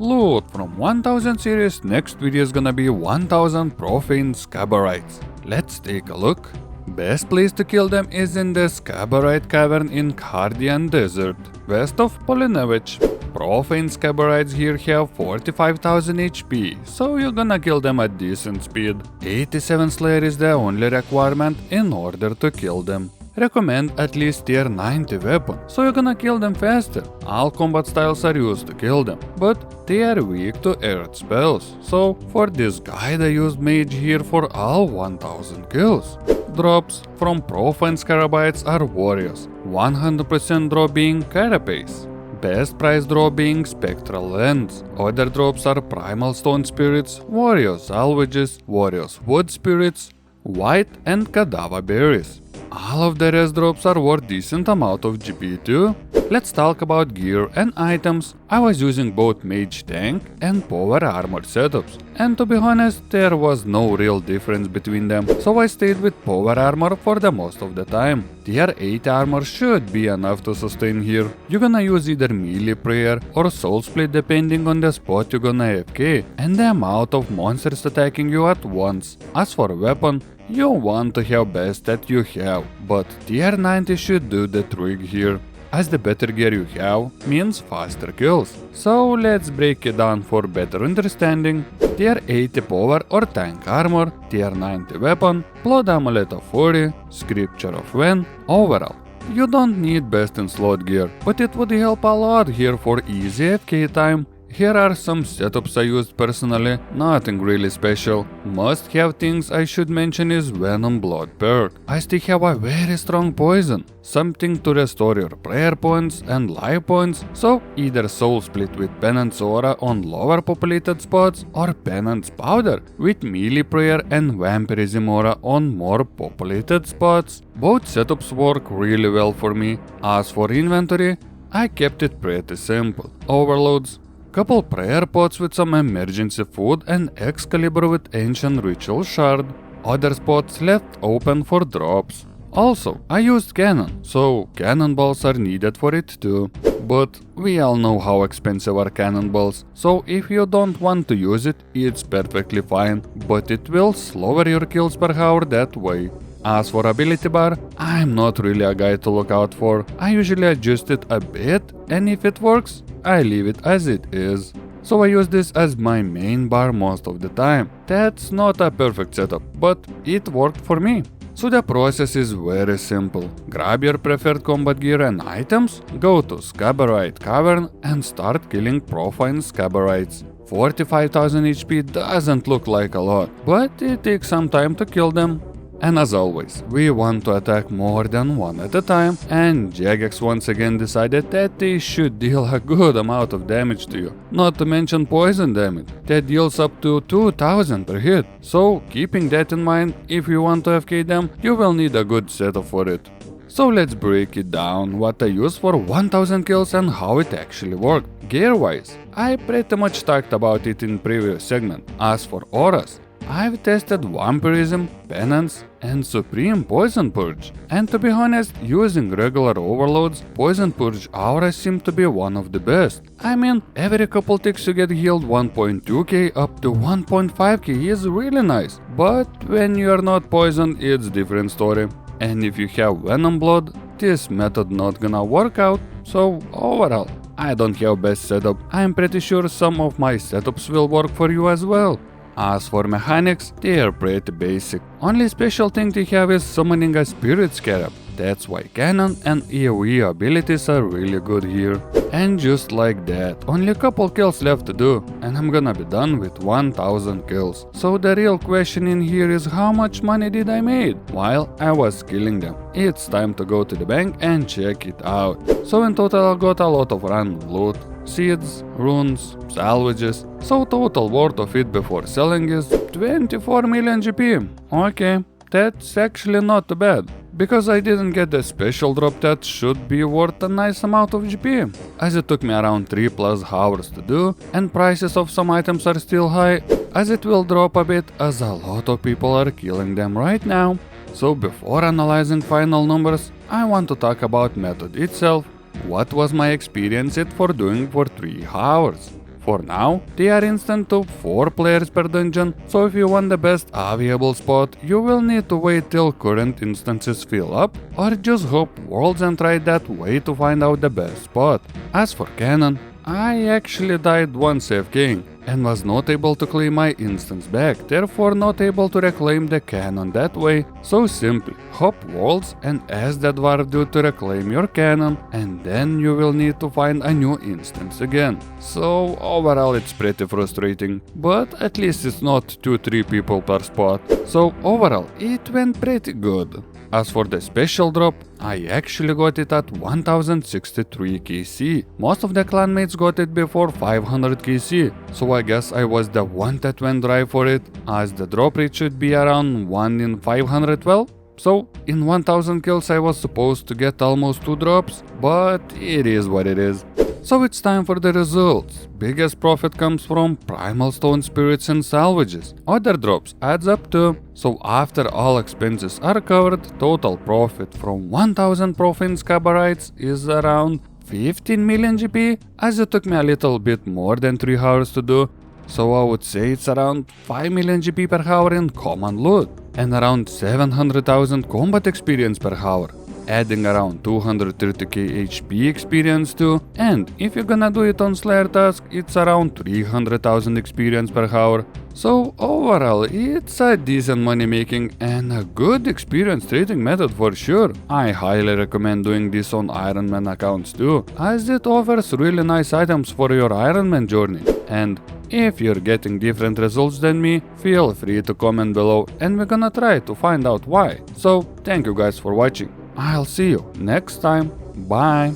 Loot from 1000 series. Next video is gonna be 1000 Profane Scabarites. Let's take a look. Best place to kill them is in the Scabarite cavern in Cardian Desert, west of Polinevich. Profane Scabarites here have 45,000 HP, so you're gonna kill them at decent speed. 87 Slayer is the only requirement in order to kill them. Recommend at least tier 90 weapon, so you're gonna kill them faster. All combat styles are used to kill them, but they are weak to earth spells, so for this guide I used mage here for all 1000 kills. Drops from Profane Scabarites are warriors, 100% draw being carapace. Best price draw being spectral lens. Other drops are primal stone spirits, warrior salvages, warriors wood spirits, white and cadaver berries. All of the rest drops are worth decent amount of GP too. Let's talk about gear and items. I was using both mage tank and power armor setups, and to be honest, there was no real difference between them, so I stayed with power armor for the most of the time. Tier 8 armor should be enough to sustain here. You're gonna use either melee prayer or soul split depending on the spot you're gonna AFK and the amount of monsters attacking you at once. As for weapon, you want to have best that you have, but tier 90 should do the trick here, as the better gear you have means faster kills. So let's break it down for better understanding. Tier 80 power or tank armor, tier 90 weapon, blood amulet of fury, scripture of Wen, overall. You don't need best in slot gear, but it would help a lot here for easy FK time. Here are some setups I used personally, nothing really special. Must have things I should mention is Venom Blood perk. I still have a very strong poison, something to restore your prayer points and life points, so either soul split with Penance Aura on lower populated spots or Penance Powder with melee prayer and Vampirism Aura on more populated spots. Both setups work really well for me. As for inventory, I kept it pretty simple. Overloads, couple prayer pots with some emergency food and Excalibur with ancient ritual shard. Other spots left open for drops. Also, I used cannon, so cannonballs are needed for it too. But we all know how expensive are cannonballs, so if you don't want to use it, it's perfectly fine, but it will slower your kills per hour that way. As for ability bar, I'm not really a guy to look out for. I usually adjust it a bit, and if it works, I leave it as it is. So I use this as my main bar most of the time. That's not a perfect setup, but it worked for me. So the process is very simple. Grab your preferred combat gear and items, go to Scabarite Cavern and start killing Profane Scabarites. 45,000 HP doesn't look like a lot, but it takes some time to kill them. And as always, we want to attack more than one at a time, and Jagex once again decided that they should deal a good amount of damage to you, not to mention poison damage, that deals up to 2000 per hit. So keeping that in mind, if you want to FK them, you will need a good setup for it. So let's break it down, what I use for 1000 kills and how it actually worked. Gear wise, I pretty much talked about it in previous segment. As for auras, I've tested Vampirism, Penance and Supreme Poison Purge, and to be honest, using regular overloads, Poison Purge aura seemed to be one of the best. I mean, every couple ticks you get healed 1.2k up to 1.5k is really nice, but when you're not poisoned, it's different story. And if you have Venom Blood, this method not gonna work out, so overall, I don't have best setup. I'm pretty sure some of my setups will work for you as well. As for mechanics, they are pretty basic. Only special thing they have is summoning a spirit scarab. That's why cannon and AoE abilities are really good here. And just like that, only a couple kills left to do, and I'm gonna be done with 1000 kills. So the real question in here is how much money did I made while I was killing them? It's time to go to the bank and check it out. So in total I got a lot of random loot. Seeds, runes, salvages, so total worth of it before selling is 24 million GP. Okay, that's actually not too bad, because I didn't get the special drop that should be worth a nice amount of GP, as it took me around 3+ hours to do, and prices of some items are still high, as it will drop a bit as a lot of people are killing them right now. So before analyzing final numbers, I want to talk about method itself. What was my experience it for doing for 3 hours? For now, they are instant to 4 players per dungeon, so if you want the best available spot, you will need to wait till current instances fill up, or just hop worlds and try that way to find out the best spot. As for cannon, I actually died once AFKing and was not able to claim my instance back, therefore not able to reclaim the cannon that way, so simply hop worlds and ask that dwarf dude to reclaim your cannon, and then you will need to find a new instance again. So overall it's pretty frustrating, but at least it's not 2-3 people per spot, so overall it went pretty good. As for the special drop, I actually got it at 1063 KC. Most of the clanmates got it before 500 KC, so I guess I was the one that went dry for it, as the drop rate should be around 1 in 512. So in 1000 kills I was supposed to get almost 2 drops, but it is what it is. So it's time for the results. Biggest profit comes from primal stone spirits and salvages. Other drops adds up to. So after all expenses are covered, total profit from 1000 Profane Scabarites is around 15 million GP, as it took me a little bit more than 3 hours to do. So I would say it's around 5 million GP per hour in common loot, and around 700,000 combat experience per hour, adding around 230k HP experience too, and if you're gonna do it on Slayer task, it's around 300,000 experience per hour. So overall, it's a decent money making and a good experience trading method for sure. I highly recommend doing this on Iron Man accounts too, as it offers really nice items for your Iron Man journey. And if you're getting different results than me, feel free to comment below and we're gonna try to find out why. So thank you guys for watching. I'll see you next time. Bye.